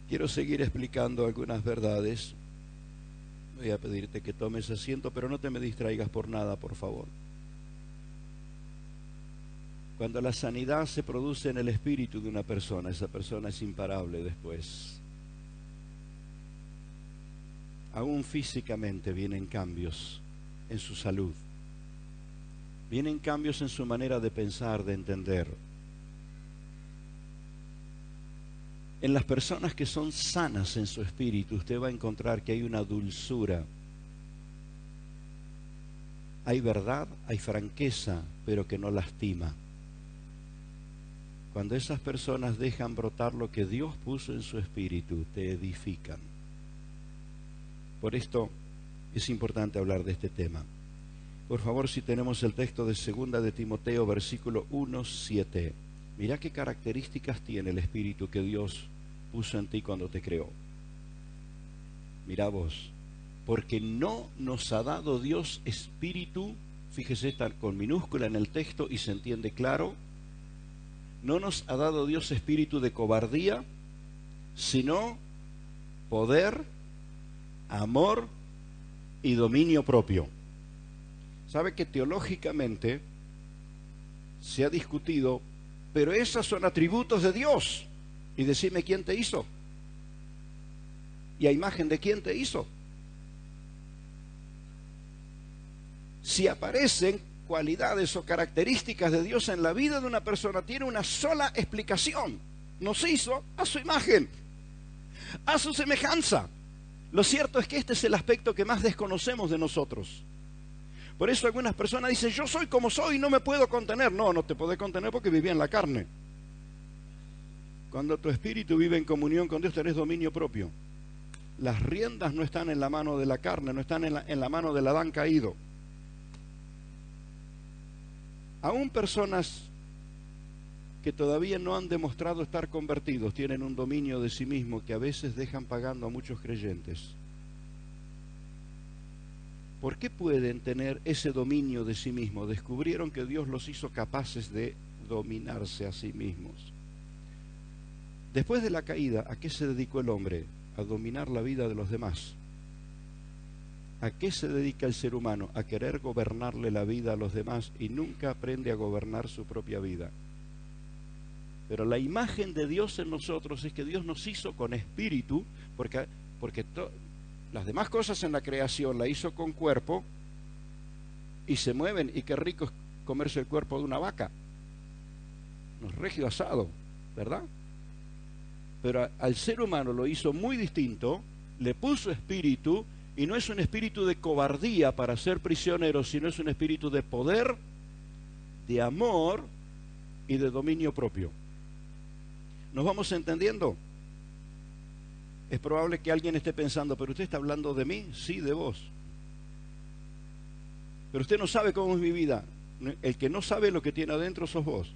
Quiero seguir explicando algunas verdades. Voy a pedirte que tomes asiento, pero no te me distraigas por nada, por favor. Cuando la sanidad se produce en el espíritu de una persona, esa persona es imparable después. Aún físicamente vienen cambios en su salud. Vienen cambios en su manera de pensar, de entender. En las personas que son sanas en su espíritu, usted va a encontrar que hay una dulzura. Hay verdad, hay franqueza, pero que no lastima. Cuando esas personas dejan brotar lo que Dios puso en su espíritu, te edifican. Por esto es importante hablar de este tema. Por favor, si tenemos el texto de 2 de Timoteo, versículo 1:7. Mirá qué características tiene el espíritu que Dios puso en ti cuando te creó. Mirá vos, porque no nos ha dado Dios espíritu, fíjese, está con minúscula en el texto y se entiende claro, no nos ha dado Dios espíritu de cobardía, sino poder, amor y dominio propio. Sabe que teológicamente se ha discutido, pero esos son atributos de Dios. Y decime quién te hizo. ¿Y a imagen de quién te hizo? Si aparecen cualidades o características de Dios en la vida de una persona, tiene una sola explicación. Nos hizo a su imagen, a su semejanza. Lo cierto es que este es el aspecto que más desconocemos de nosotros. Por eso algunas personas dicen, yo soy como soy y no me puedo contener. No, no te podés contener porque vivís en la carne. Cuando tu espíritu vive en comunión con Dios, tenés dominio propio. Las riendas no están en la mano de la carne, no están en la mano del Adán caído. Aún personas que todavía no han demostrado estar convertidos tienen un dominio de sí mismo que a veces dejan pagando a muchos creyentes. ¿Por qué pueden tener ese dominio de sí mismos? Descubrieron que Dios los hizo capaces de dominarse a sí mismos. Después de la caída, ¿a qué se dedicó el hombre? A dominar la vida de los demás. ¿A qué se dedica el ser humano? A querer gobernarle la vida a los demás y nunca aprende a gobernar su propia vida. Pero la imagen de Dios en nosotros es que Dios nos hizo con espíritu, porque las demás cosas en la creación la hizo con cuerpo y se mueven, y qué rico es comerse el cuerpo de una vaca. Nos regio asado, ¿verdad? Pero al ser humano lo hizo muy distinto, le puso espíritu, y no es un espíritu de cobardía para ser prisionero, sino es un espíritu de poder, de amor y de dominio propio. ¿Nos vamos entendiendo? Es probable que alguien esté pensando, ¿pero usted está hablando de mí? Sí, de vos. Pero usted no sabe cómo es mi vida. El que no sabe lo que tiene adentro sos vos.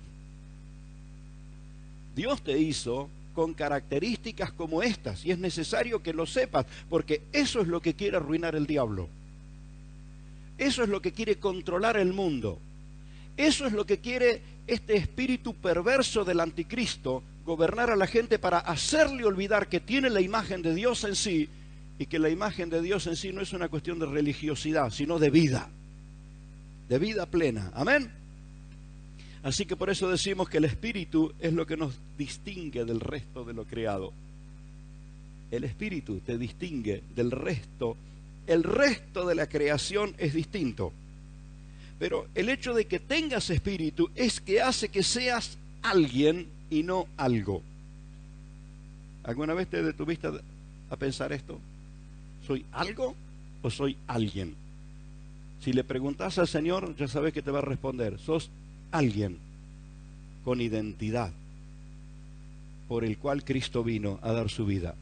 Dios te hizo con características como estas, y es necesario que lo sepas, porque eso es lo que quiere arruinar el diablo. Eso es lo que quiere controlar el mundo. Eso es lo que quiere este espíritu perverso del anticristo, gobernar a la gente para hacerle olvidar que tiene la imagen de Dios en sí, y que la imagen de Dios en sí no es una cuestión de religiosidad, sino de vida plena. Amén. Así que por eso decimos que el espíritu es lo que nos distingue del resto de lo creado. El espíritu te distingue del resto. El resto de la creación es distinto. Pero el hecho de que tengas espíritu es que hace que seas alguien y no algo. ¿Alguna vez te detuviste a pensar esto? ¿Soy algo o soy alguien? Si le preguntas al Señor, ya sabes que te va a responder. Sos alguien con identidad, por el cual Cristo vino a dar su vida.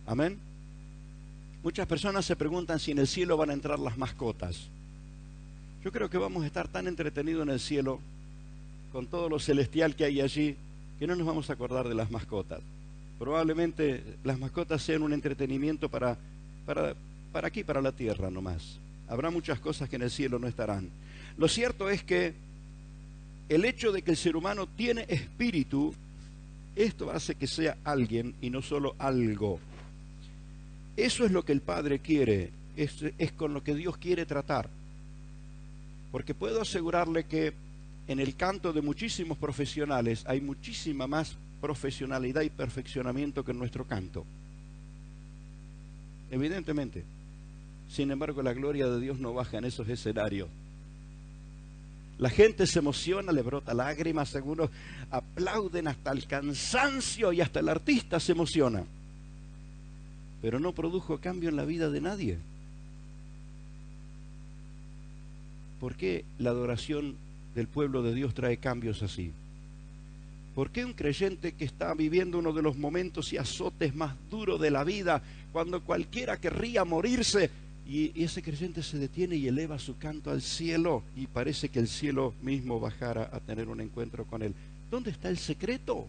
Amén. Muchas personas se preguntan si en el cielo van a entrar las mascotas. Yo creo que vamos a estar tan entretenidos en el cielo, con todo lo celestial que hay allí, que no nos vamos a acordar de las mascotas. Probablemente las mascotas sean un entretenimiento para aquí, para la tierra nomás. Habrá muchas cosas que en el cielo no estarán. Lo cierto es que el hecho de que el ser humano tiene espíritu Esto hace que sea alguien y no solo algo. Eso es lo que el Padre quiere, es con lo que Dios quiere tratar. Porque puedo asegurarle que en el canto de muchísimos profesionales hay muchísima más profesionalidad y perfeccionamiento que en nuestro canto. Evidentemente. Sin embargo, la gloria de Dios no baja en esos escenarios. La gente se emociona, le brota lágrimas, algunos aplauden hasta el cansancio y hasta el artista se emociona. Pero no produjo cambio en la vida de nadie. ¿Por qué la adoración del pueblo de Dios trae cambios así? ¿Por qué un creyente que está viviendo uno de los momentos y azotes más duros de la vida, cuando cualquiera querría morirse, y ese creyente se detiene y eleva su canto al cielo y parece que el cielo mismo bajara a tener un encuentro con él? ¿Dónde está el secreto?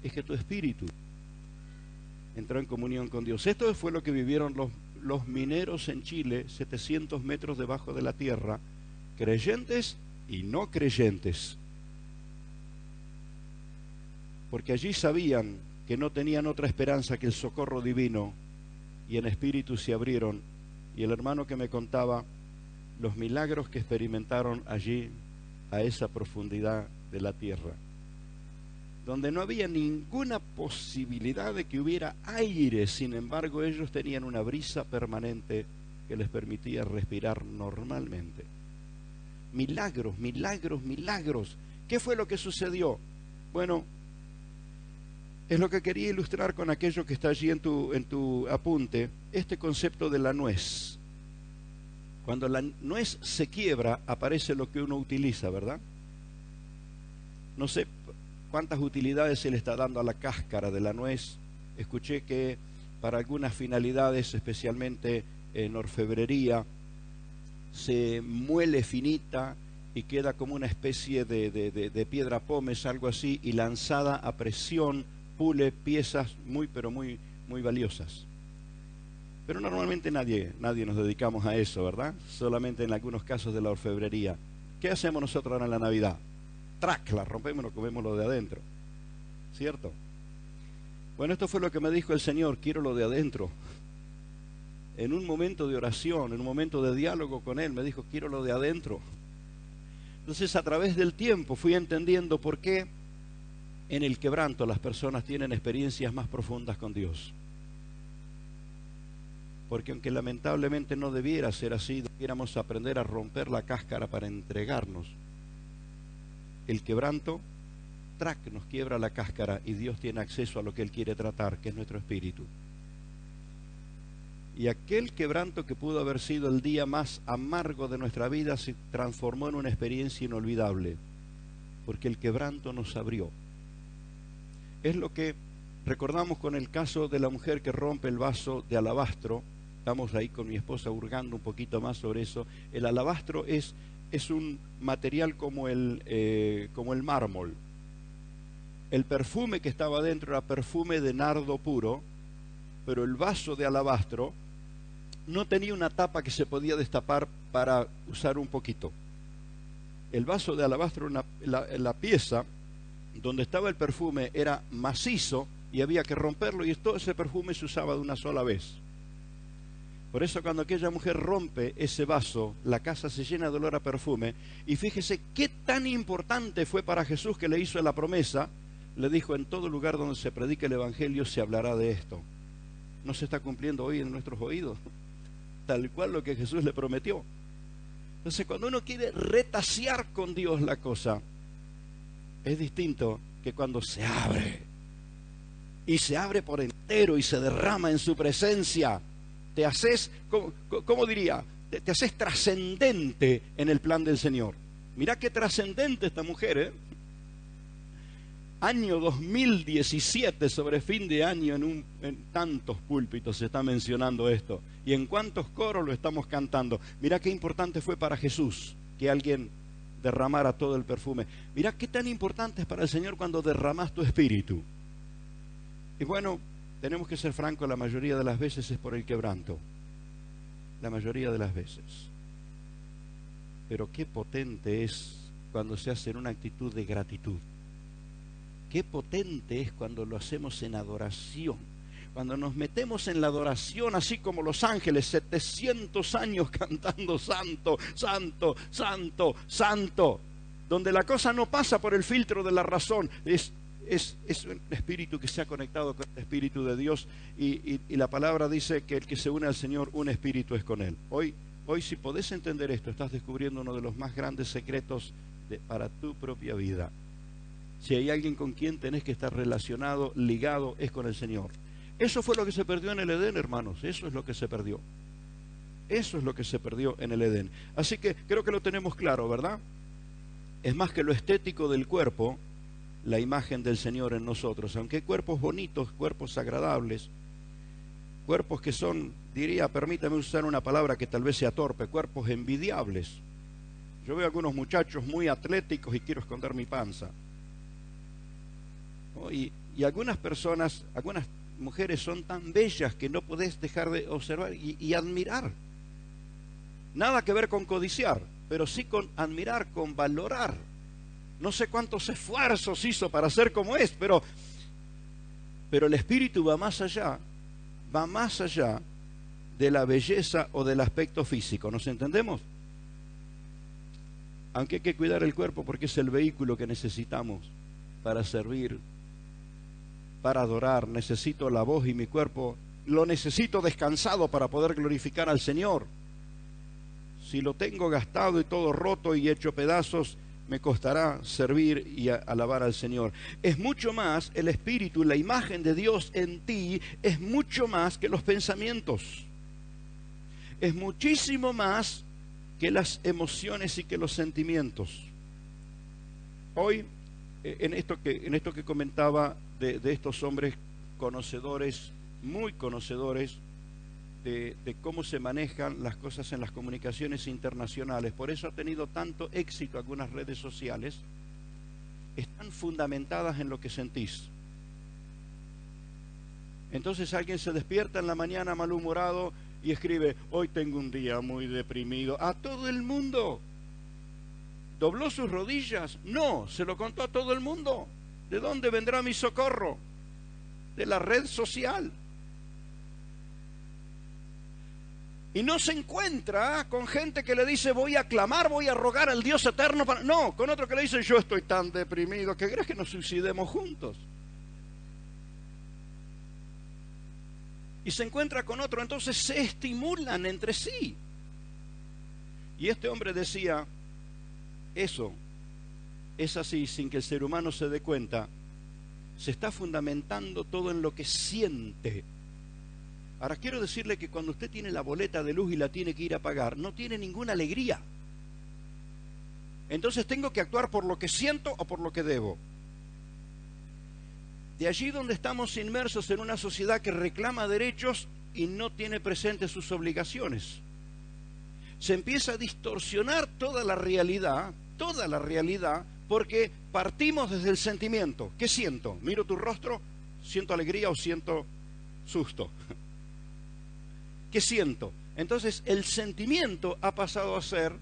Es que tu espíritu entró en comunión con Dios. Esto fue lo que vivieron los mineros en Chile, 700 metros debajo de la tierra, creyentes y no creyentes. Porque allí sabían que no tenían otra esperanza que el socorro divino, y en espíritu se abrieron. Y el hermano que me contaba los milagros que experimentaron allí, a esa profundidad de la tierra, donde no había ninguna posibilidad de que hubiera aire. Sin embargo, ellos tenían una brisa permanente que les permitía respirar normalmente. Milagros, milagros, milagros. ¿Qué fue lo que sucedió? Bueno, es lo que quería ilustrar con aquello que está allí en tu apunte, este concepto de la nuez. Cuando la nuez se quiebra, aparece lo que uno utiliza, ¿verdad? No sé cuántas utilidades se le está dando a la cáscara de la nuez. Escuché que para algunas finalidades, especialmente en orfebrería, se muele finita y queda como una especie de piedra pómez, algo así, y lanzada a presión pule piezas pero muy valiosas. Pero normalmente nadie nos dedicamos a eso, ¿verdad? Solamente en algunos casos de la orfebrería. ¿Qué hacemos nosotros ahora en la Navidad? Trac, la rompemos y nos comemos lo de adentro. ¿Cierto? Bueno, esto fue lo que me dijo el Señor: quiero lo de adentro. En un momento de oración, en un momento de diálogo con Él, me dijo: quiero lo de adentro. Entonces, a través del tiempo fui entendiendo por qué en el quebranto las personas tienen experiencias más profundas con Dios. Porque aunque lamentablemente no debiera ser así, debiéramos aprender a romper la cáscara para entregarnos. El quebranto, nos quiebra la cáscara y Dios tiene acceso a lo que Él quiere tratar, que es nuestro espíritu. Y aquel quebranto que pudo haber sido el día más amargo de nuestra vida se transformó en una experiencia inolvidable, porque el quebranto nos abrió. Es lo que recordamos con el caso de la mujer que rompe el vaso de alabastro. Estamos ahí con mi esposa hurgando un poquito más sobre eso. El alabastro es un material como el mármol. El perfume que estaba dentro era perfume de nardo puro, pero el vaso de alabastro no tenía una tapa que se podía destapar para usar un poquito. El vaso de alabastro, la pieza donde estaba el perfume era macizo y había que romperlo, y todo ese perfume se usaba de una sola vez. Por eso cuando aquella mujer rompe ese vaso, la casa se llena de olor a perfume. Y fíjese qué tan importante fue para Jesús, que le hizo la promesa. Le dijo: en todo lugar donde se predique el Evangelio se hablará de esto. ¿No se está cumpliendo hoy en nuestros oídos? Tal cual lo que Jesús le prometió. Entonces, cuando uno quiere retasear con Dios la cosa, es distinto que cuando se abre. Y se abre por entero y se derrama en su presencia. Te haces, ¿cómo diría? Te haces trascendente en el plan del Señor. Mirá qué trascendente esta mujer, ¿eh? Año 2017, sobre fin de año, en tantos púlpitos se está mencionando esto. Y en cuántos coros lo estamos cantando. Mirá qué importante fue para Jesús que alguien derramara todo el perfume. Mirá qué tan importante es para el Señor cuando derramas tu espíritu. Y bueno, tenemos que ser francos, la mayoría de las veces es por el quebranto. La mayoría de las veces. Pero qué potente es cuando se hace en una actitud de gratitud. qué potente es cuando lo hacemos en adoración. Cuando nos metemos en la adoración, así como los ángeles, 700 años cantando santo, santo, santo, santo, donde la cosa no pasa por el filtro de la razón, es un espíritu que se ha conectado con el Espíritu de Dios, y la palabra dice que el que se une al Señor, un espíritu es con Él. Hoy si podés entender esto, estás descubriendo uno de los más grandes secretos para tu propia vida. Si hay alguien con quien tenés que estar relacionado, ligado, es con el Señor. Eso fue lo que se perdió en el Edén, hermanos. Eso es lo que se perdió. Eso es lo que se perdió en el Edén. Así que creo que lo tenemos claro, ¿verdad? Es más que lo estético del cuerpo, la imagen del Señor en nosotros. Aunque hay cuerpos bonitos, cuerpos agradables, cuerpos que son, diría, permítame usar una palabra que tal vez sea torpe, cuerpos envidiables. Yo veo algunos muchachos muy atléticos y quiero esconder mi panza. ¿No? Y algunas personas, algunas mujeres son tan bellas que no podés dejar de observar y admirar. Nada que ver con codiciar, pero sí con admirar, con valorar. No sé cuántos esfuerzos hizo para ser como es, pero el espíritu va más allá de la belleza o del aspecto físico. ¿Nos entendemos? Aunque hay que cuidar el cuerpo porque es el vehículo que necesitamos para servir, para adorar. Necesito la voz y mi cuerpo lo necesito descansado para poder glorificar al Señor. Si lo tengo gastado y todo roto y hecho pedazos, me costará servir y alabar al Señor. Es mucho más el espíritu, la imagen de Dios en ti, es mucho más que los pensamientos. Es muchísimo más que las emociones y que los sentimientos. Hoy, en esto que comentaba de estos hombres conocedores, muy conocedores de cómo se manejan las cosas en las comunicaciones internacionales, por eso ha tenido tanto éxito algunas redes sociales, están fundamentadas en lo que sentís. Entonces alguien se despierta en la mañana malhumorado y escribe: hoy tengo un día muy deprimido. A todo el mundo. ¿Dobló sus rodillas? No, se lo contó a todo el mundo. ¿De dónde vendrá mi socorro? De la red social. Y no se encuentra con gente que le dice: voy a clamar, voy a rogar al Dios eterno para... No, con otro que le dice: yo estoy tan deprimido, ¿que crees que nos suicidemos juntos? Y se encuentra con otro, entonces se estimulan entre sí. Y este hombre decía: eso es así, sin que el ser humano se dé cuenta. Se está fundamentando todo en lo que siente. Ahora quiero decirle que cuando usted tiene la boleta de luz y la tiene que ir a pagar, no tiene ninguna alegría. Entonces tengo que actuar por lo que siento o por lo que debo. De allí donde estamos inmersos en una sociedad que reclama derechos y no tiene presentes sus obligaciones. Se empieza a distorsionar toda la realidad, porque partimos desde el sentimiento. ¿Qué siento? Miro tu rostro, ¿siento alegría o siento susto? ¿Qué siento? Entonces el sentimiento ha pasado a ser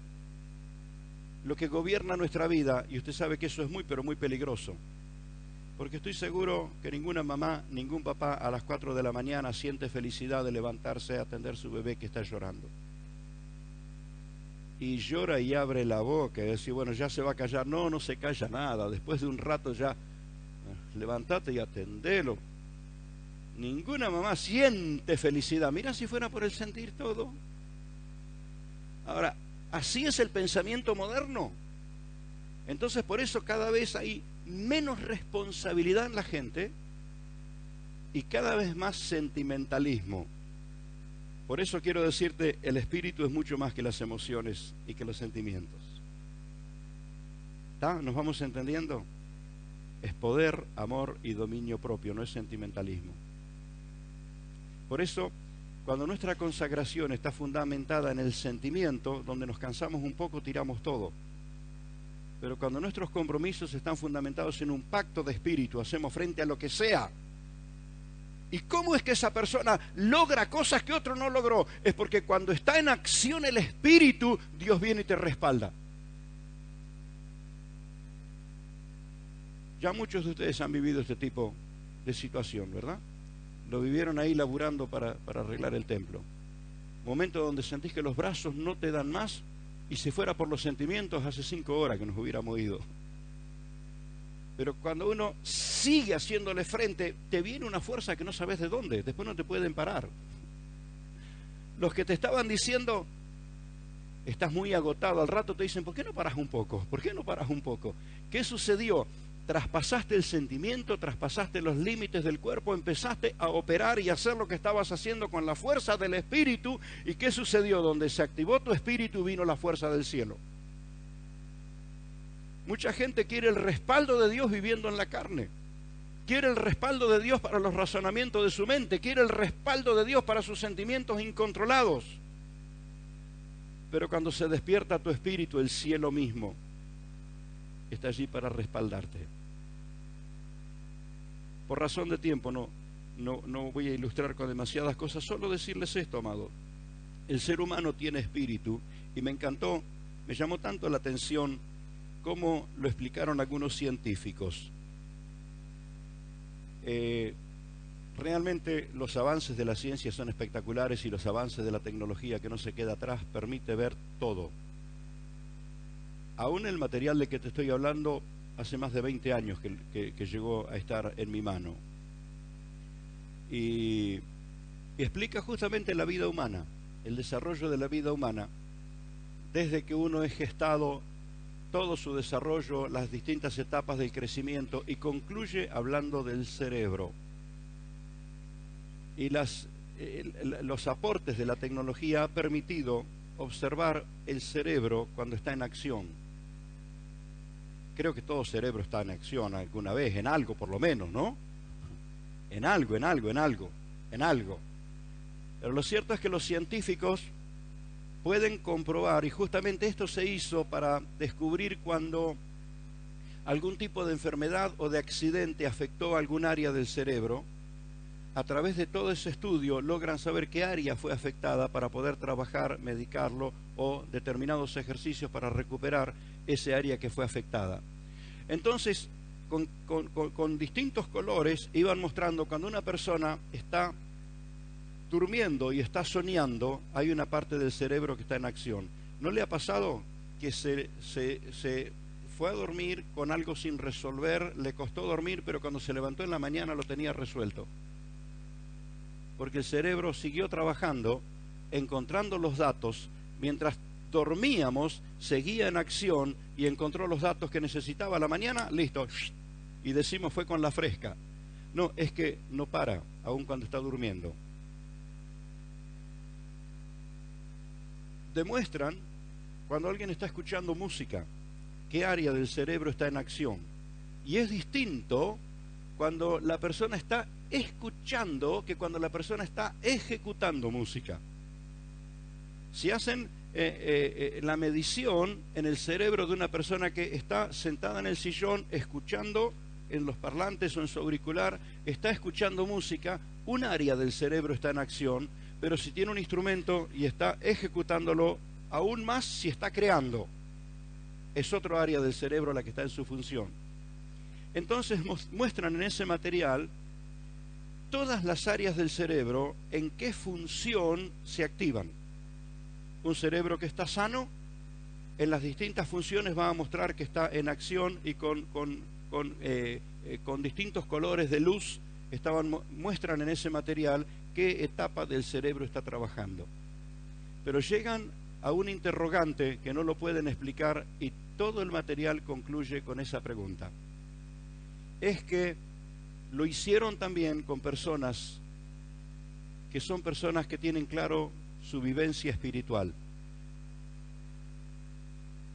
lo que gobierna nuestra vida, y usted sabe que eso es muy, pero muy peligroso. Porque estoy seguro que ninguna mamá, ningún papá a las 4 de la mañana siente felicidad de levantarse a atender a su bebé que está llorando. Y llora y abre la boca y dice: bueno, ya se va a callar. No, no se calla nada. Después de un rato ya, levantate y atendelo. Ninguna mamá siente felicidad. Mira si fuera por el sentir todo. Ahora, así es el pensamiento moderno. Entonces por eso cada vez hay menos responsabilidad en la gente y cada vez más sentimentalismo. Por eso quiero decirte, el espíritu es mucho más que las emociones y que los sentimientos. ¿Está? ¿Nos vamos entendiendo? Es poder, amor y dominio propio, no es sentimentalismo. Por eso, cuando nuestra consagración está fundamentada en el sentimiento, donde nos cansamos un poco, tiramos todo. Pero cuando nuestros compromisos están fundamentados en un pacto de espíritu, hacemos frente a lo que sea. ¿Y cómo es que esa persona logra cosas que otro no logró? Es porque cuando está en acción el espíritu, Dios viene y te respalda. Ya muchos de ustedes han vivido este tipo de situación, ¿verdad? Lo vivieron ahí laburando para arreglar el templo. Momento donde sentís que los brazos no te dan más, y si fuera por los sentimientos, hace 5 horas que nos hubiéramos ido. Pero cuando uno sigue haciéndole frente, te viene una fuerza que no sabes de dónde, después no te pueden parar. Los que te estaban diciendo, estás muy agotado, al rato te dicen, ¿por qué no paras un poco? ¿Por qué no paras un poco? ¿Qué sucedió? Traspasaste el sentimiento, traspasaste los límites del cuerpo, empezaste a operar y hacer lo que estabas haciendo con la fuerza del Espíritu. ¿Y qué sucedió? Donde se activó tu Espíritu, vino la fuerza del cielo. Mucha gente quiere el respaldo de Dios viviendo en la carne. Quiere el respaldo de Dios para los razonamientos de su mente. Quiere el respaldo de Dios para sus sentimientos incontrolados. Pero cuando se despierta tu espíritu, el cielo mismo está allí para respaldarte. Por razón de tiempo no voy a ilustrar con demasiadas cosas, solo decirles esto, amado. El ser humano tiene espíritu, y me encantó, me llamó tanto la atención cómo lo explicaron algunos científicos. Realmente los avances de la ciencia son espectaculares, y los avances de la tecnología, que no se queda atrás, permite ver todo. Aún el material de que te estoy hablando, hace más de 20 años que llegó a estar en mi mano. Y explica justamente la vida humana, el desarrollo de la vida humana, desde que uno es gestado, todo su desarrollo, las distintas etapas del crecimiento, y concluye hablando del cerebro. Y los aportes de la tecnología ha permitido observar el cerebro cuando está en acción. Creo que todo cerebro está en acción alguna vez, en algo por lo menos, ¿no? En algo. Pero lo cierto es que los científicos pueden comprobar, y justamente esto se hizo para descubrir cuando algún tipo de enfermedad o de accidente afectó algún área del cerebro. A través de todo ese estudio logran saber qué área fue afectada para poder trabajar, medicarlo, o determinados ejercicios para recuperar ese área que fue afectada. Entonces, con distintos colores iban mostrando cuando una persona está durmiendo y está soñando, hay una parte del cerebro que está en acción. ¿No le ha pasado que se fue a dormir con algo sin resolver, le costó dormir, pero cuando se levantó en la mañana lo tenía resuelto? Porque el cerebro siguió trabajando, encontrando los datos, mientras dormíamos, seguía en acción y encontró los datos que necesitaba a la mañana, listo, y decimos fue con la fresca. No, es que no para, aun cuando está durmiendo. Demuestran, cuando alguien está escuchando música, qué área del cerebro está en acción. Y es distinto cuando la persona está escuchando que cuando la persona está ejecutando música. Si hacen la medición en el cerebro de una persona que está sentada en el sillón escuchando en los parlantes o en su auricular, está escuchando música, un área del cerebro está en acción, pero si tiene un instrumento y está ejecutándolo, aún más si está creando, es otro área del cerebro la que está en su función. Entonces muestran en ese material todas las áreas del cerebro en qué función se activan. Un cerebro que está sano, en las distintas funciones va a mostrar que está en acción, y con distintos colores de luz muestran en ese material qué etapa del cerebro está trabajando. Pero llegan a un interrogante que no lo pueden explicar, y todo el material concluye con esa pregunta. Es que lo hicieron también con personas que son personas que tienen claro su vivencia espiritual.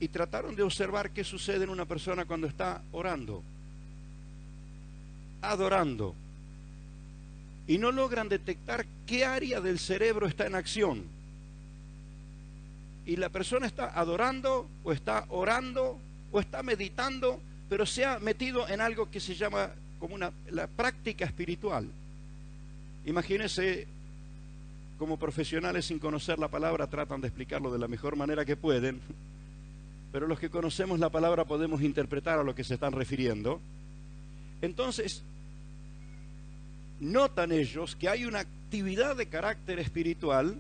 Y trataron de observar qué sucede en una persona cuando está orando, adorando, y no logran detectar qué área del cerebro está en acción. Y la persona está adorando, o está orando, o está meditando, pero se ha metido en algo que se llama como la práctica espiritual. Imagínense, como profesionales sin conocer la palabra tratan de explicarlo de la mejor manera que pueden, pero los que conocemos la palabra podemos interpretar a lo que se están refiriendo. Entonces, notan ellos que hay una actividad de carácter espiritual,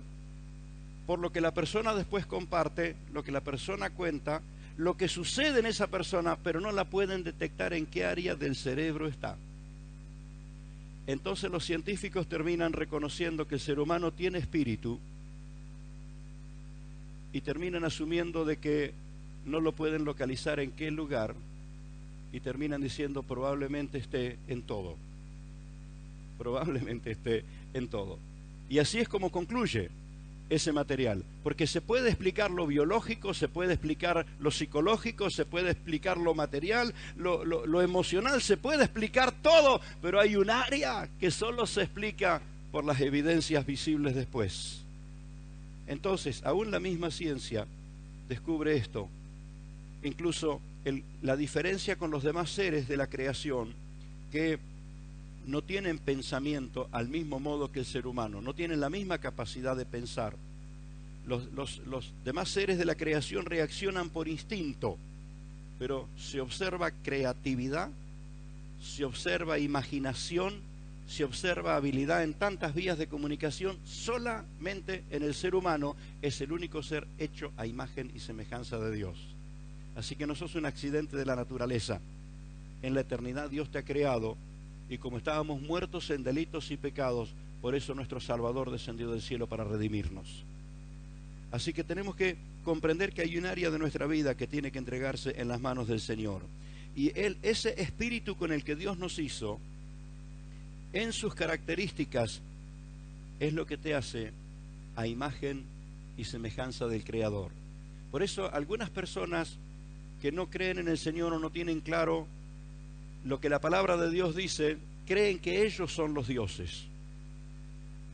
por lo que la persona después comparte, lo que la persona cuenta, lo que sucede en esa persona, pero no la pueden detectar en qué área del cerebro está. Entonces los científicos terminan reconociendo que el ser humano tiene espíritu y terminan asumiendo de que no lo pueden localizar en qué lugar y terminan diciendo probablemente esté en todo. Probablemente esté en todo. Y así es como concluye ese material, porque se puede explicar lo biológico, se puede explicar lo psicológico, se puede explicar lo material, lo emocional, se puede explicar todo, pero hay un área que solo se explica por las evidencias visibles después. Entonces, aún la misma ciencia descubre esto, incluso la diferencia con los demás seres de la creación, que no tienen pensamiento al mismo modo que el ser humano, no tienen la misma capacidad de pensar. Los demás seres de la creación reaccionan por instinto, pero se observa creatividad, se observa imaginación, se observa habilidad en tantas vías de comunicación. Solamente en el ser humano es el único ser hecho a imagen y semejanza de Dios. Así que no sos un accidente de la naturaleza. En la eternidad Dios te ha creado, y como estábamos muertos en delitos y pecados, por eso nuestro Salvador descendió del cielo para redimirnos. Así que tenemos que comprender que hay un área de nuestra vida que tiene que entregarse en las manos del Señor. Y ese espíritu con el que Dios nos hizo, en sus características, es lo que te hace a imagen y semejanza del Creador. Por eso algunas personas que no creen en el Señor o no tienen claro lo que la palabra de Dios dice, creen que ellos son los dioses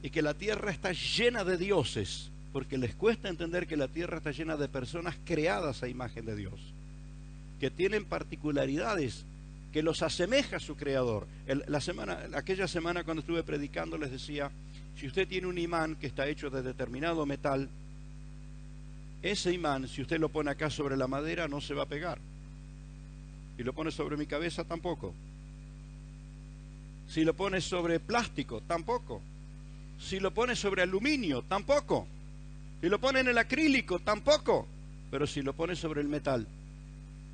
y que la tierra está llena de dioses, porque les cuesta entender que la tierra está llena de personas creadas a imagen de Dios, que tienen particularidades que los asemeja a su Creador. Aquella semana cuando estuve predicando les decía, si usted tiene un imán que está hecho de determinado metal, ese imán, si usted lo pone acá sobre la madera, no se va a pegar. Si lo pone sobre mi cabeza, tampoco. Si lo pone sobre plástico, tampoco. Si lo pone sobre aluminio, tampoco. Si lo pone en el acrílico, tampoco. Pero si lo pone sobre el metal,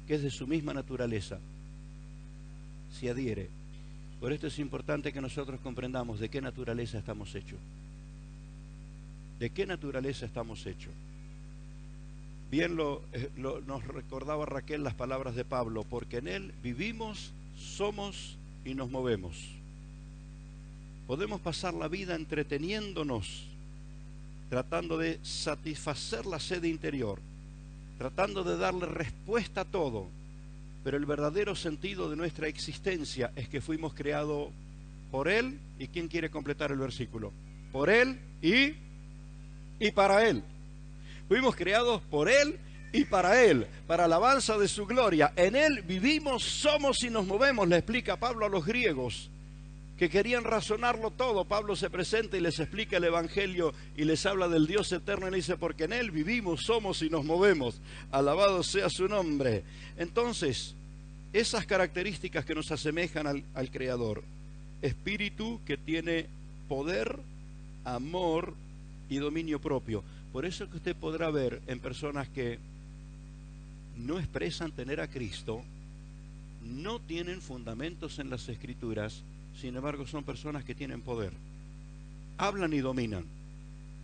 que es de su misma naturaleza, se adhiere. Por esto es importante que nosotros comprendamos de qué naturaleza estamos hechos. ¿De qué naturaleza estamos hechos? Bien nos recordaba Raquel las palabras de Pablo, porque en Él vivimos, somos y nos movemos. Podemos pasar la vida entreteniéndonos, tratando de satisfacer la sed interior, tratando de darle respuesta a todo, pero el verdadero sentido de nuestra existencia es que fuimos creados por Él. ¿Y quién quiere completar el versículo? Por Él y para Él. Fuimos creados por Él y para Él, para alabanza de su gloria. En Él vivimos, somos y nos movemos, le explica Pablo a los griegos que querían razonarlo todo. Pablo se presenta y les explica el Evangelio y les habla del Dios eterno y le dice, porque en Él vivimos, somos y nos movemos. Alabado sea su nombre. Entonces, esas características que nos asemejan al Creador, espíritu que tiene poder, amor y dominio propio. Por eso que usted podrá ver en personas que no expresan tener a Cristo, no tienen fundamentos en las Escrituras, sin embargo son personas que tienen poder. Hablan y dominan,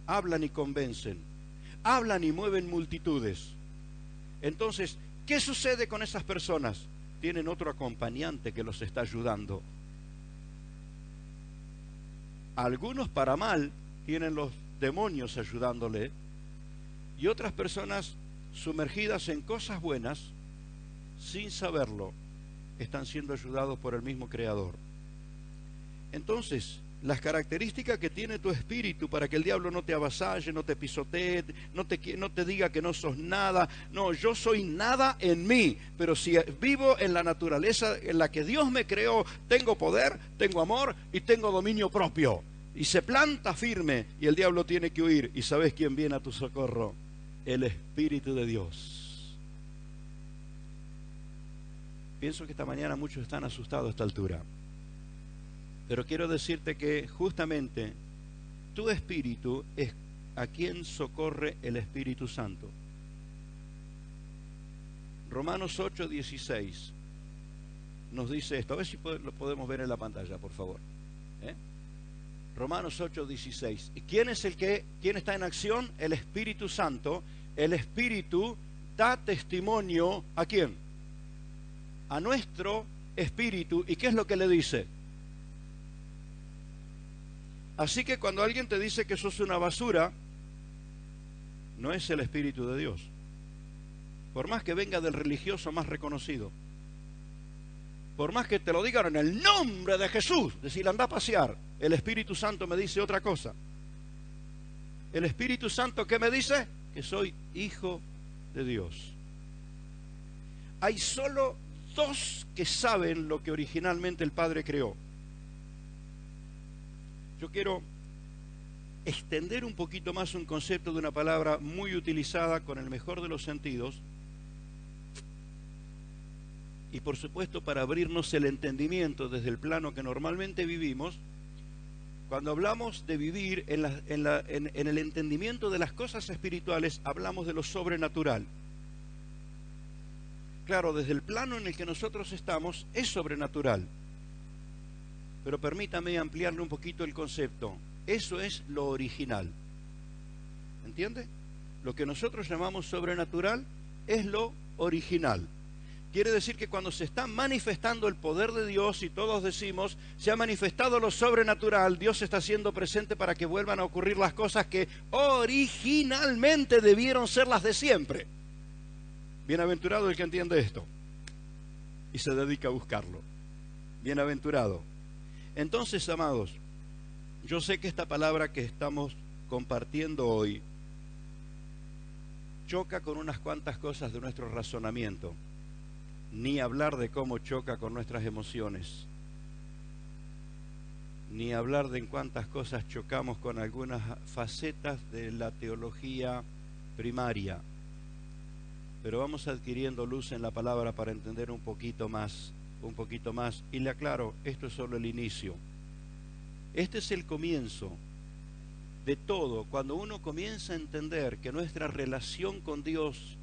hablan y convencen, hablan y mueven multitudes. Entonces, ¿qué sucede con esas personas? Tienen otro acompañante que los está ayudando. Algunos para mal tienen los demonios ayudándole, y otras personas sumergidas en cosas buenas, sin saberlo, están siendo ayudados por el mismo Creador. Entonces, las características que tiene tu espíritu para que el diablo no te avasalle, no te pisotee, no te diga que no sos nada. No, yo soy nada en mí, pero si vivo en la naturaleza en la que Dios me creó, tengo poder, tengo amor y tengo dominio propio. Y se planta firme y el diablo tiene que huir. ¿Y sabes quién viene a tu socorro? El Espíritu de Dios. Pienso que esta mañana muchos están asustados a esta altura. Pero quiero decirte que justamente tu espíritu es a quien socorre el Espíritu Santo. Romanos 8:16 nos dice esto. A ver si lo podemos ver en la pantalla, por favor. Romanos 8:16. ¿Quién está en acción? El Espíritu Santo. El Espíritu da testimonio ¿a quién? A nuestro espíritu. ¿Y qué es lo que le dice? Así que cuando alguien te dice que sos una basura, no es el Espíritu de Dios. Por más que venga del religioso más reconocido. Por más que te lo digan en el nombre de Jesús, decir anda a pasear, el Espíritu Santo me dice otra cosa. El Espíritu Santo, ¿qué me dice? Que soy hijo de Dios. Hay solo dos que saben lo que originalmente el Padre creó. Yo quiero extender un poquito más un concepto de una palabra muy utilizada con el mejor de los sentidos. Y por supuesto para abrirnos el entendimiento desde el plano que normalmente vivimos. Cuando hablamos de vivir en el entendimiento de las cosas espirituales, hablamos de lo sobrenatural. Claro, desde el plano en el que nosotros estamos es sobrenatural. Pero permítame ampliarle un poquito el concepto. Eso es lo original. ¿Entiende? Lo que nosotros llamamos sobrenatural es lo original. Quiere decir que cuando se está manifestando el poder de Dios y todos decimos, se ha manifestado lo sobrenatural, Dios está siendo presente para que vuelvan a ocurrir las cosas que originalmente debieron ser las de siempre. Bienaventurado el que entiende esto y se dedica a buscarlo. Bienaventurado. Entonces, amados, yo sé que esta palabra que estamos compartiendo hoy choca con unas cuantas cosas de nuestro razonamiento. Ni hablar de cómo choca con nuestras emociones. Ni hablar de en cuántas cosas chocamos con algunas facetas de la teología primaria. Pero vamos adquiriendo luz en la palabra para entender un poquito más. Y le aclaro, esto es solo el inicio. Este es el comienzo de todo. Cuando uno comienza a entender que nuestra relación con Dios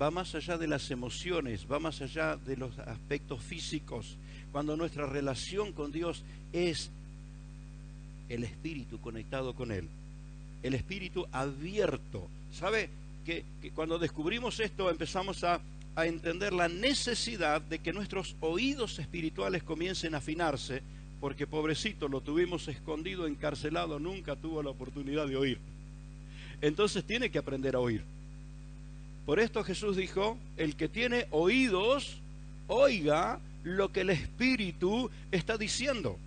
va más allá de las emociones, va más allá de los aspectos físicos. Cuando nuestra relación con Dios es el Espíritu conectado con Él, el Espíritu abierto. ¿Sabe? Que cuando descubrimos esto empezamos a entender la necesidad de que nuestros oídos espirituales comiencen a afinarse, porque pobrecito, lo tuvimos escondido, encarcelado, nunca tuvo la oportunidad de oír. Entonces tiene que aprender a oír. Por esto Jesús dijo, el que tiene oídos, oiga lo que el Espíritu está diciendo.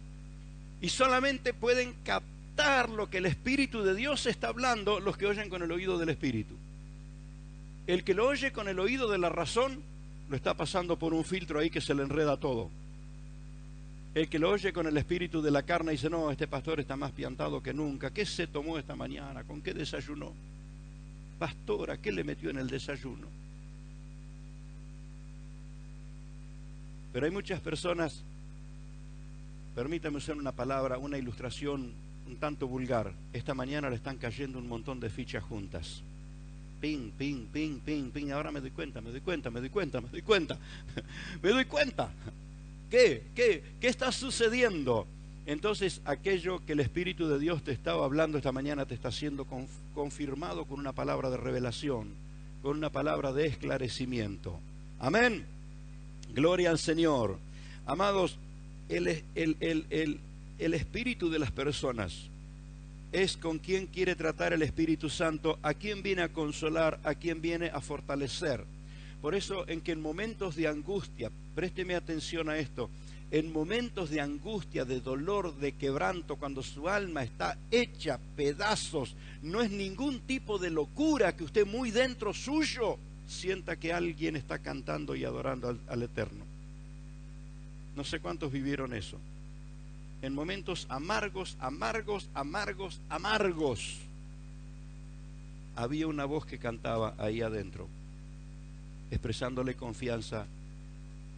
Y solamente pueden captar lo que el Espíritu de Dios está hablando los que oyen con el oído del Espíritu. El que lo oye con el oído de la razón, lo está pasando por un filtro ahí que se le enreda todo. El que lo oye con el espíritu de la carne dice, no, este pastor está más piantado que nunca. ¿Qué se tomó esta mañana? ¿Con qué desayunó? Pastora, ¿qué le metió en el desayuno? Pero hay muchas personas, permítame usar una palabra, una ilustración un tanto vulgar. Esta mañana le están cayendo un montón de fichas juntas. Ping, ping, ping, ping, ping. Ahora me doy cuenta. Me doy cuenta. ¿Qué está sucediendo? Entonces aquello que el Espíritu de Dios te estaba hablando esta mañana te está siendo confirmado con una palabra de revelación, con una palabra de esclarecimiento. Amén. Gloria al Señor. Amados, el espíritu de las personas es con quien quiere tratar el Espíritu Santo, a quien viene a consolar, a quien viene a fortalecer. Por eso en que en momentos de angustia, présteme atención a esto, en momentos de angustia, de dolor, de quebranto, cuando su alma está hecha pedazos, no es ningún tipo de locura que usted muy dentro suyo sienta que alguien está cantando y adorando al Eterno. No sé cuántos vivieron eso. En momentos amargos, había una voz que cantaba ahí adentro, expresándole confianza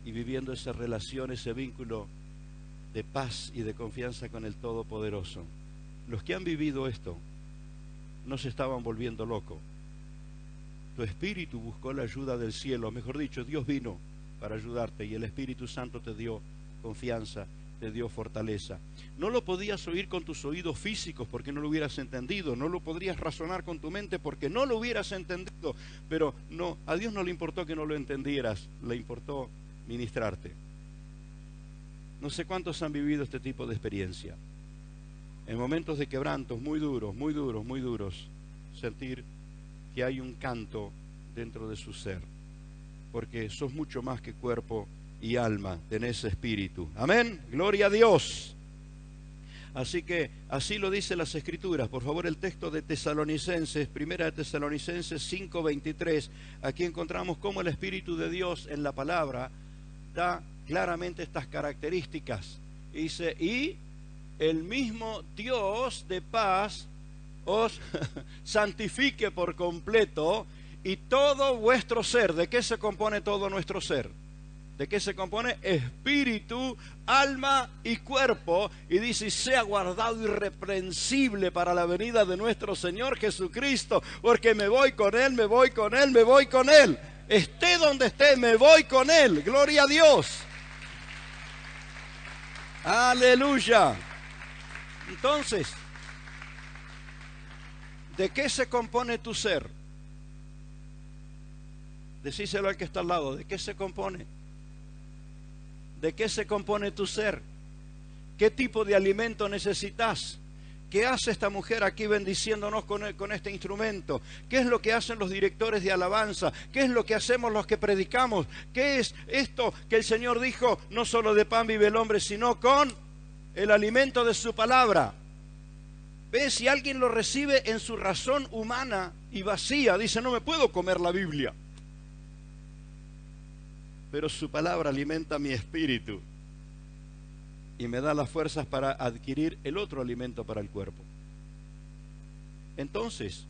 y viviendo esa relación, ese vínculo de paz y de confianza con el Todopoderoso. Los que han vivido esto no se estaban volviendo locos. Tu espíritu buscó la ayuda del cielo, mejor dicho, Dios vino para ayudarte y el Espíritu Santo te dio confianza, te dio fortaleza. No lo podías oír con tus oídos físicos porque no lo hubieras entendido, no lo podrías razonar con tu mente porque no lo hubieras entendido, pero no, a Dios no le importó que no lo entendieras, le importó ministrarte. No sé cuántos han vivido este tipo de experiencia. En momentos de quebrantos muy duros, muy duros, muy duros, sentir que hay un canto dentro de su ser, porque sos mucho más que cuerpo y alma, tenés espíritu. Amén, gloria a Dios. Así que así lo dicen las Escrituras. Por favor, el texto de Tesalonicenses, primera de Tesalonicenses 5:23, aquí encontramos cómo el Espíritu de Dios en la palabra da claramente estas características. Y dice, y el mismo Dios de paz os santifique por completo, y todo vuestro ser. ¿De qué se compone todo nuestro ser? ¿De qué se compone? Espíritu, alma y cuerpo. Y dice, sea guardado irreprensible para la venida de nuestro Señor Jesucristo, porque me voy con Él, me voy con Él, me voy con Él. Esté donde esté, me voy con Él. Gloria a Dios. Aleluya. Entonces, ¿de qué se compone tu ser? Decíselo al que está al lado. ¿De qué se compone? ¿De qué se compone tu ser? ¿Qué tipo de alimento necesitas? ¿Qué hace esta mujer aquí bendiciéndonos con este instrumento? ¿Qué es lo que hacen los directores de alabanza? ¿Qué es lo que hacemos los que predicamos? ¿Qué es esto que el Señor dijo? No solo de pan vive el hombre, sino con el alimento de su palabra. ¿Ves? Si alguien lo recibe en su razón humana y vacía, dice, no me puedo comer la Biblia. Pero su palabra alimenta mi espíritu y me da las fuerzas para adquirir el otro alimento para el cuerpo. Entonces,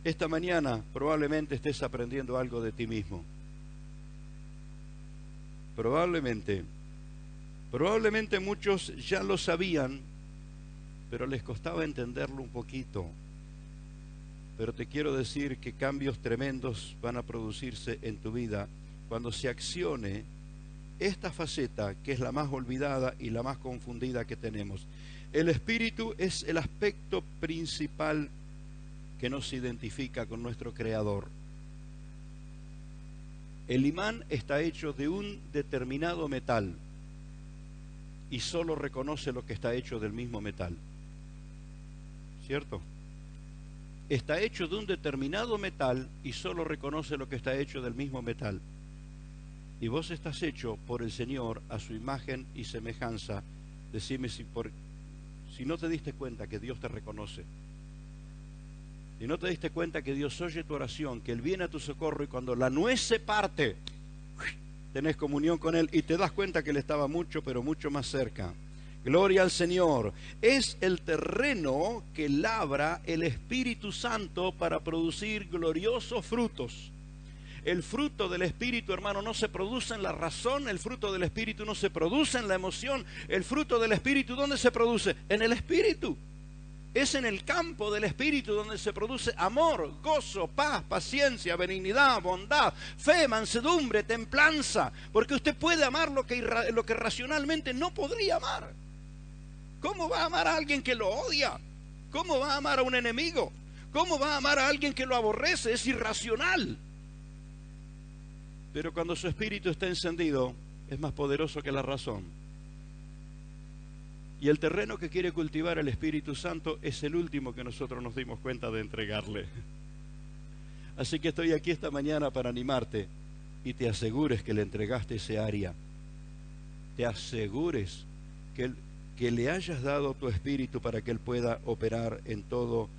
esta mañana probablemente estés aprendiendo algo de ti mismo. Probablemente muchos ya lo sabían, pero les costaba entenderlo un poquito. Pero te quiero decir que cambios tremendos van a producirse en tu vida cuando se accione esta faceta que es la más olvidada y la más confundida que tenemos. El espíritu es el aspecto principal que nos identifica con nuestro Creador. El imán está hecho de un determinado metal y solo reconoce lo que está hecho del mismo metal. ¿Cierto? Está hecho de un determinado metal y solo reconoce lo que está hecho del mismo metal. Y vos estás hecho por el Señor a su imagen y semejanza. Decime si no te diste cuenta que Dios te reconoce. Si no te diste cuenta que Dios oye tu oración, que Él viene a tu socorro y cuando la nuez se parte, tenés comunión con Él y te das cuenta que Él estaba mucho, pero mucho más cerca. Gloria al Señor. Es el terreno que labra el Espíritu Santo para producir gloriosos frutos. El fruto del Espíritu, hermano, no se produce en la razón, el fruto del Espíritu no se produce en la emoción, el fruto del Espíritu, ¿dónde se produce? En el Espíritu. Es en el campo del Espíritu donde se produce amor, gozo, paz, paciencia, benignidad, bondad, fe, mansedumbre, templanza, porque usted puede amar lo que racionalmente no podría amar. ¿Cómo va a amar a alguien que lo odia? ¿Cómo va a amar a un enemigo? ¿Cómo va a amar a alguien que lo aborrece? Es irracional. Pero cuando su espíritu está encendido, es más poderoso que la razón. Y el terreno que quiere cultivar el Espíritu Santo es el último que nosotros nos dimos cuenta de entregarle. Así que estoy aquí esta mañana para animarte y te asegures que le entregaste ese área. Te asegures que le hayas dado tu espíritu para que Él pueda operar en todo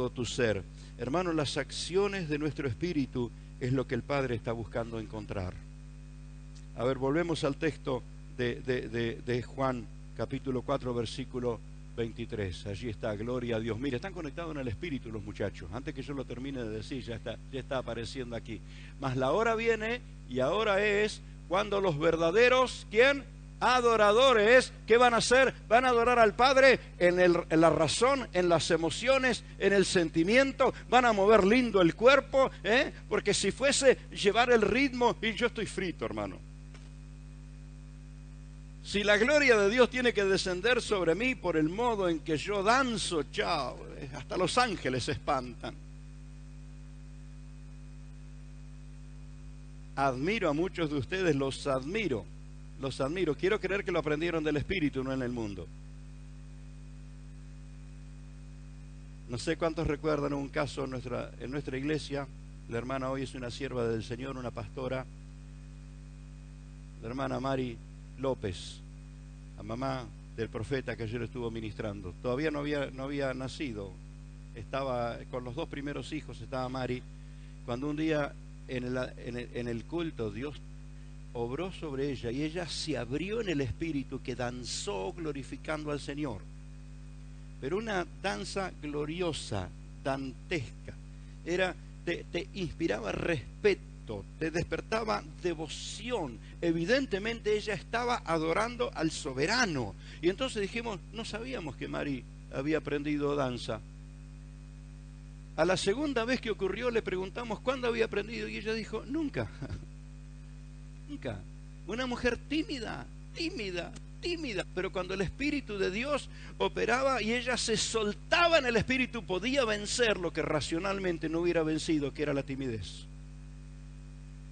tu ser. Hermano, las acciones de nuestro espíritu es lo que el Padre está buscando encontrar. A ver, volvemos al texto de Juan, capítulo 4, versículo 23. Allí está, gloria a Dios. Mire, están conectados en el Espíritu los muchachos. Antes que yo lo termine de decir, ya está apareciendo aquí. Mas la hora viene y ahora es Cuando los verdaderos, ¿quién? Adoradores, ¿qué van a hacer? Van a adorar al Padre en la razón, en las emociones, en el sentimiento. Van a mover lindo el cuerpo, porque si fuese llevar el ritmo, y yo estoy frito, hermano. Si la gloria de Dios tiene que descender sobre mí por el modo en que yo danzo, chao, hasta los ángeles se espantan. Admiro a muchos de ustedes, los admiro. Los admiro. Quiero creer que lo aprendieron del Espíritu, no en el mundo. No sé cuántos recuerdan un caso en nuestra iglesia. La hermana hoy es una sierva del Señor, una pastora. La hermana Mari López, la mamá del profeta que ayer estuvo ministrando. Todavía no había nacido. Estaba con los 2 primeros hijos, estaba Mari. Cuando un día en el culto Dios obró sobre ella y ella se abrió en el Espíritu, que danzó glorificando al Señor. Pero una danza gloriosa, dantesca. Te inspiraba respeto, te despertaba devoción. Evidentemente ella estaba adorando al soberano. Y entonces dijimos, no sabíamos que Mari había aprendido danza. A la segunda vez que ocurrió le preguntamos cuándo había aprendido y ella dijo, nunca. Nunca. Una mujer tímida, pero cuando el Espíritu de Dios operaba y ella se soltaba en el Espíritu, podía vencer lo que racionalmente no hubiera vencido, que era la timidez.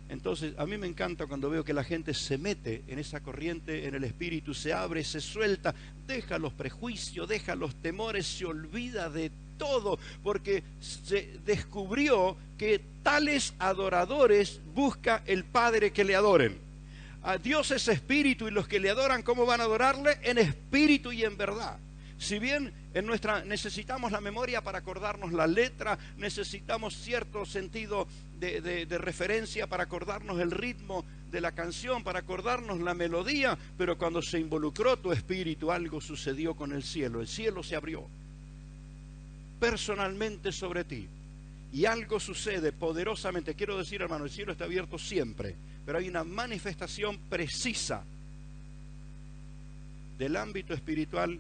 Entonces, a mí me encanta cuando veo que la gente se mete en esa corriente, en el Espíritu, se abre, se suelta, deja los prejuicios, deja los temores, se olvida de todo, porque se descubrió que tales adoradores busca el Padre que le adoren. A Dios es espíritu y los que le adoran, ¿cómo van a adorarle? En espíritu y en verdad. Si bien necesitamos la memoria para acordarnos la letra, necesitamos cierto sentido de referencia para acordarnos el ritmo de la canción, para acordarnos la melodía, pero cuando se involucró tu espíritu, algo sucedió con el cielo se abrió personalmente sobre ti. Y algo sucede poderosamente. Quiero decir, hermano, el cielo está abierto siempre, pero hay una manifestación precisa del ámbito espiritual,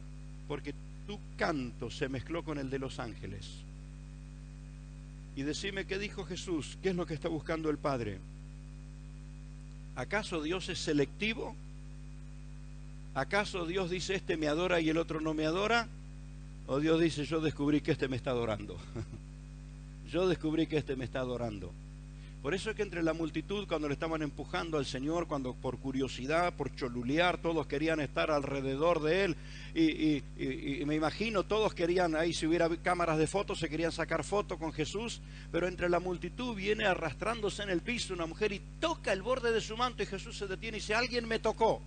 porque tu canto se mezcló con el de los ángeles. Y decime, ¿qué dijo Jesús? ¿Qué es lo que está buscando el Padre? ¿Acaso Dios es selectivo? ¿Acaso Dios dice, este me adora y el otro no me adora? ¿O Dios dice, yo descubrí que este me está adorando? Yo descubrí que este me está adorando. Por eso es que entre la multitud, cuando le estaban empujando al Señor, cuando por curiosidad, por cholulear, todos querían estar alrededor de Él, y me imagino, todos querían, ahí si hubiera cámaras de fotos, se querían sacar fotos con Jesús, pero entre la multitud viene arrastrándose en el piso una mujer y toca el borde de su manto, y Jesús se detiene y dice, alguien me tocó.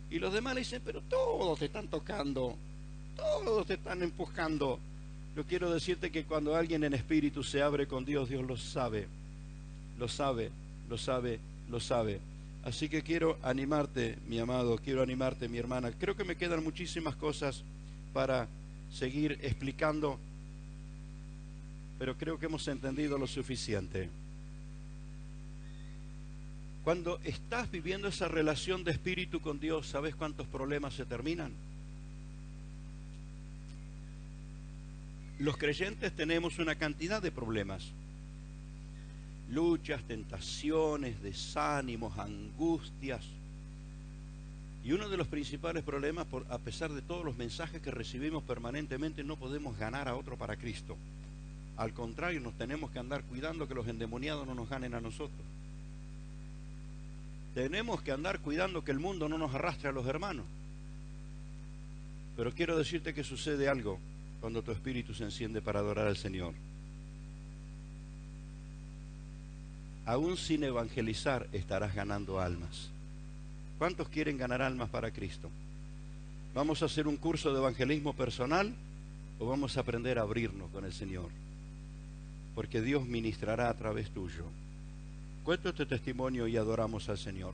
Y los demás le dicen, pero todos te están tocando, todos te están empujando. Yo quiero decirte que cuando alguien en espíritu se abre con Dios, Dios lo sabe. Lo sabe, lo sabe, lo sabe. Así que quiero animarte, mi amado, quiero animarte, mi hermana. Creo que me quedan muchísimas cosas para seguir explicando, pero creo que hemos entendido lo suficiente. Cuando estás viviendo esa relación de espíritu con Dios, ¿sabes cuántos problemas se terminan? Los creyentes tenemos una cantidad de problemas. Luchas, tentaciones, desánimos, angustias. Y uno de los principales problemas, a pesar de todos los mensajes que recibimos permanentemente, no podemos ganar a otro para Cristo. Al contrario, nos tenemos que andar cuidando que los endemoniados no nos ganen a nosotros. Tenemos que andar cuidando que el mundo no nos arrastre a los hermanos. Pero quiero decirte que sucede algo cuando tu espíritu se enciende para adorar al Señor. Aún sin evangelizar estarás ganando almas. ¿Cuántos quieren ganar almas para Cristo? ¿Vamos a hacer un curso de evangelismo personal o vamos a aprender a abrirnos con el Señor? Porque Dios ministrará a través tuyo. Cuento este testimonio y adoramos al Señor.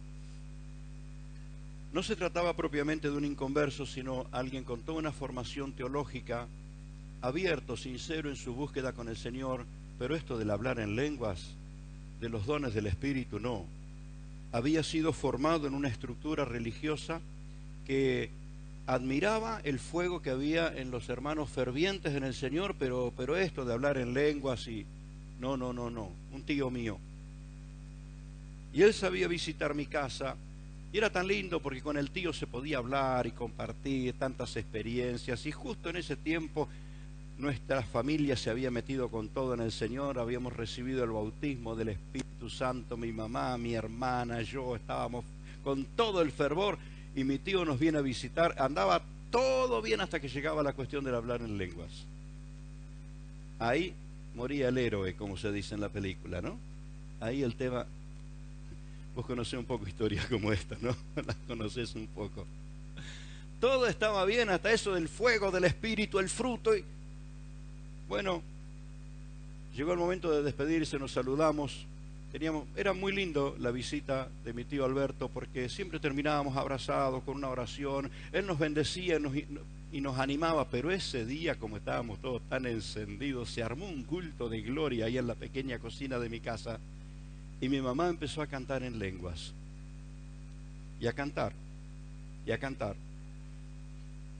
No se trataba propiamente de un inconverso, sino alguien con toda una formación teológica, abierto, sincero en su búsqueda con el Señor, pero esto del hablar en lenguas, de los dones del Espíritu, no. había sido formado en una estructura religiosa que admiraba el fuego que había en los hermanos fervientes en el Señor, pero esto de hablar en lenguas y... No, un tío mío. Y él sabía visitar mi casa, y era tan lindo porque con el tío se podía hablar y compartir tantas experiencias, y justo en ese tiempo nuestra familia se había metido con todo en el Señor, habíamos recibido el bautismo del Espíritu Santo, mi mamá, mi hermana, yo, estábamos con todo el fervor, y mi tío nos viene a visitar, andaba todo bien hasta que llegaba la cuestión del hablar en lenguas. Ahí moría el héroe, como se dice en la película, ¿no? Ahí el tema, vos conocés un poco historias como esta, ¿no? Las conocés un poco. Todo estaba bien hasta eso del fuego, del Espíritu, el fruto, y bueno, llegó el momento de despedirse, nos saludamos. Era muy lindo la visita de mi tío Alberto porque siempre terminábamos abrazados con una oración. Él nos bendecía y nos animaba, pero ese día, como estábamos todos tan encendidos, se armó un culto de gloria ahí en la pequeña cocina de mi casa y mi mamá empezó a cantar en lenguas y a cantar y a cantar.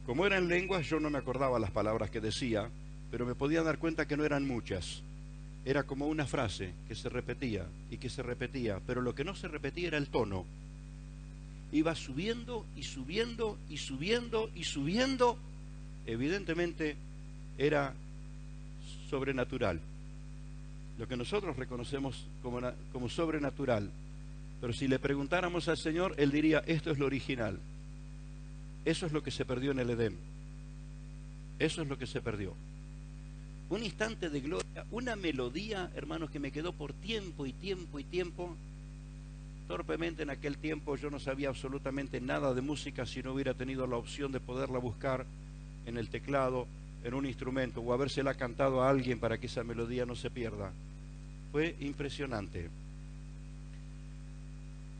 Como eran lenguas, yo no me acordaba las palabras que decía, pero me podía dar cuenta que no eran muchas. Era como una frase que se repetía y que se repetía, pero lo que no se repetía era el tono. Iba subiendo y subiendo y subiendo y subiendo. Evidentemente era sobrenatural. Lo que nosotros reconocemos como sobrenatural. Pero si le preguntáramos al Señor, Él diría, esto es lo original. Eso es lo que se perdió en el Edén. Eso es lo que se perdió. Un instante de gloria, una melodía, hermanos, que me quedó por tiempo y tiempo y tiempo. Torpemente en aquel tiempo yo no sabía absolutamente nada de música si no hubiera tenido la opción de poderla buscar en el teclado, en un instrumento, o habérsela cantado a alguien para que esa melodía no se pierda. Fue impresionante.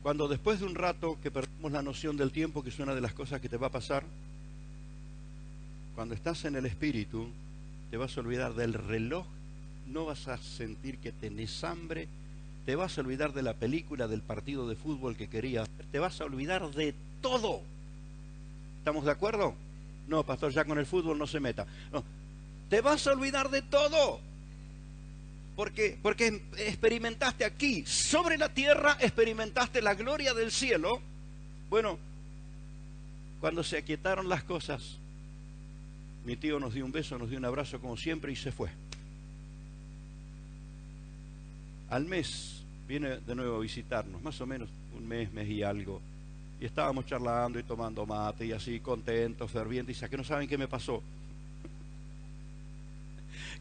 Cuando después de un rato que perdemos la noción del tiempo, que es una de las cosas que te va a pasar, cuando estás en el Espíritu, te vas a olvidar del reloj, no vas a sentir que tenés hambre, te vas a olvidar de la película, del partido de fútbol que querías, te vas a olvidar de todo. ¿Estamos de acuerdo? No, pastor, ya con el fútbol no se meta. No, te vas a olvidar de todo. Porque experimentaste aquí, sobre la tierra, experimentaste la gloria del cielo. Bueno, cuando se aquietaron las cosas, mi tío nos dio un beso, nos dio un abrazo como siempre y se fue. Al mes viene de nuevo a visitarnos, más o menos un mes y algo. Y estábamos charlando y tomando mate y así, contentos, fervientes. Y dice, ¿a qué no saben qué me pasó?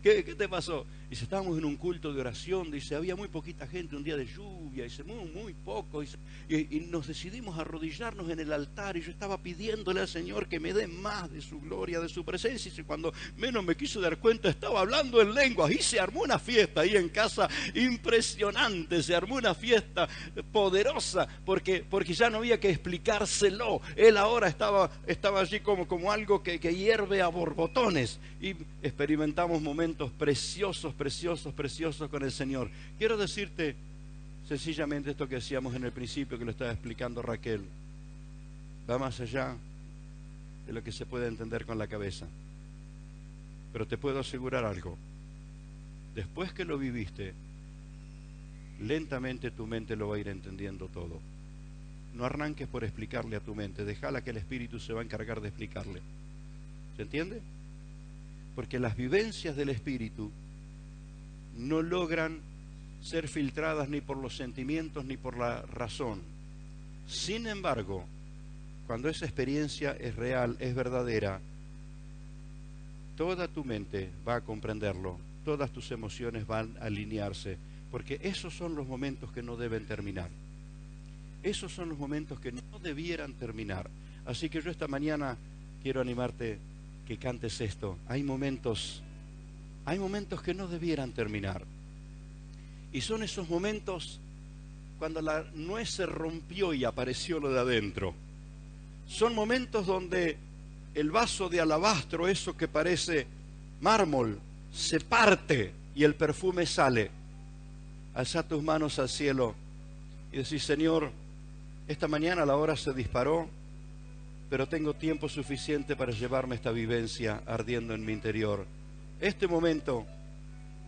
¿Qué te pasó? Dice, estábamos en un culto de oración, dice, había muy poquita gente, un día de lluvia, dice, muy poco, dice, y nos decidimos a arrodillarnos en el altar, y yo estaba pidiéndole al Señor que me dé más de su gloria, de su presencia, y cuando menos me quiso dar cuenta, estaba hablando en lenguas, y se armó una fiesta ahí en casa, impresionante, se armó una fiesta poderosa, porque ya no había que explicárselo, él ahora estaba allí como algo que hierve a borbotones, y experimentamos momentos preciosos con el Señor. Quiero decirte sencillamente esto que decíamos en el principio, que lo estaba explicando Raquel. Va más allá de lo que se puede entender con la cabeza. Pero te puedo asegurar algo. Después que lo viviste, lentamente tu mente lo va a ir entendiendo todo. No arranques por explicarle a tu mente, déjala que el Espíritu se va a encargar de explicarle. ¿Se entiende? Porque las vivencias del Espíritu no logran ser filtradas ni por los sentimientos ni por la razón. Sin embargo, cuando esa experiencia es real, es verdadera, toda tu mente va a comprenderlo, todas tus emociones van a alinearse, porque esos son los momentos que no deben terminar. Esos son los momentos que no debieran terminar. Así que yo esta mañana quiero animarte que cantes esto. Hay momentos que no debieran terminar. Y son esos momentos cuando la nuez se rompió y apareció lo de adentro. Son momentos donde el vaso de alabastro, eso que parece mármol, se parte y el perfume sale. Alza tus manos al cielo y decís, Señor, Esta mañana la hora se disparó, pero tengo tiempo suficiente para llevarme esta vivencia ardiendo en mi interior. Este momento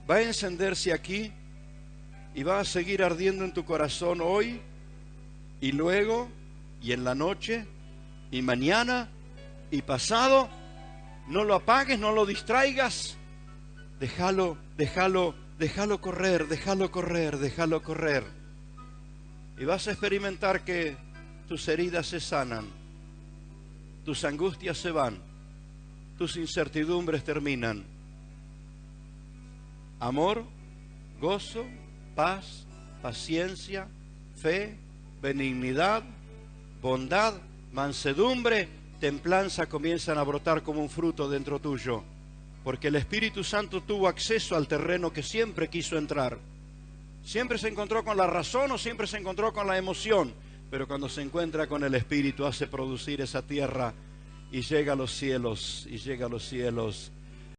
va a encenderse aquí y va a seguir ardiendo en tu corazón hoy y luego y en la noche y mañana y pasado. No lo apagues, no lo distraigas. Déjalo correr, déjalo correr, déjalo correr. Y vas a experimentar que tus heridas se sanan, tus angustias se van, tus incertidumbres terminan. Amor, gozo, paz, paciencia, fe, benignidad, bondad, mansedumbre, templanza comienzan a brotar como un fruto dentro tuyo, porque el Espíritu Santo tuvo acceso al terreno que siempre quiso entrar. Siempre se encontró con la razón o siempre se encontró con la emoción, pero cuando se encuentra con el Espíritu hace producir esa tierra y llega a los cielos, y llega a los cielos.